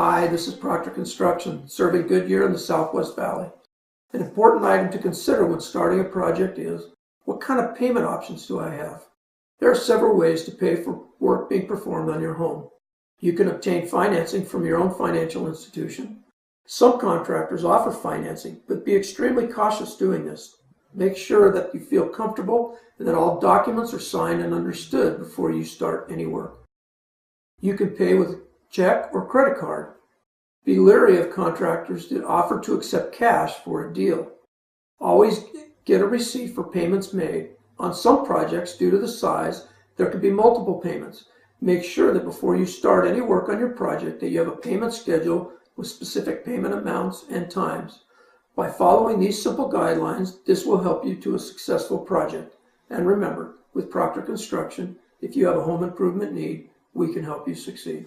Hi, this is Proctor Construction, serving Goodyear in the Southwest Valley. An important item to consider when starting a project is, what kind of payment options do I have? There are several ways to pay for work being performed on your home. You can obtain financing from your own financial institution. Some contractors offer financing, but be extremely cautious doing this. Make sure that you feel comfortable and that all documents are signed and understood before you start any work. You can pay with check or credit card. Be leery of contractors that offer to accept cash for a deal. Always get a receipt for payments made. On some projects, due to the size, there could be multiple payments. Make sure that before you start any work on your project that you have a payment schedule with specific payment amounts and times. By following these simple guidelines, this will help you to a successful project. And remember, with Proctor Construction, if you have a home improvement need, we can help you succeed.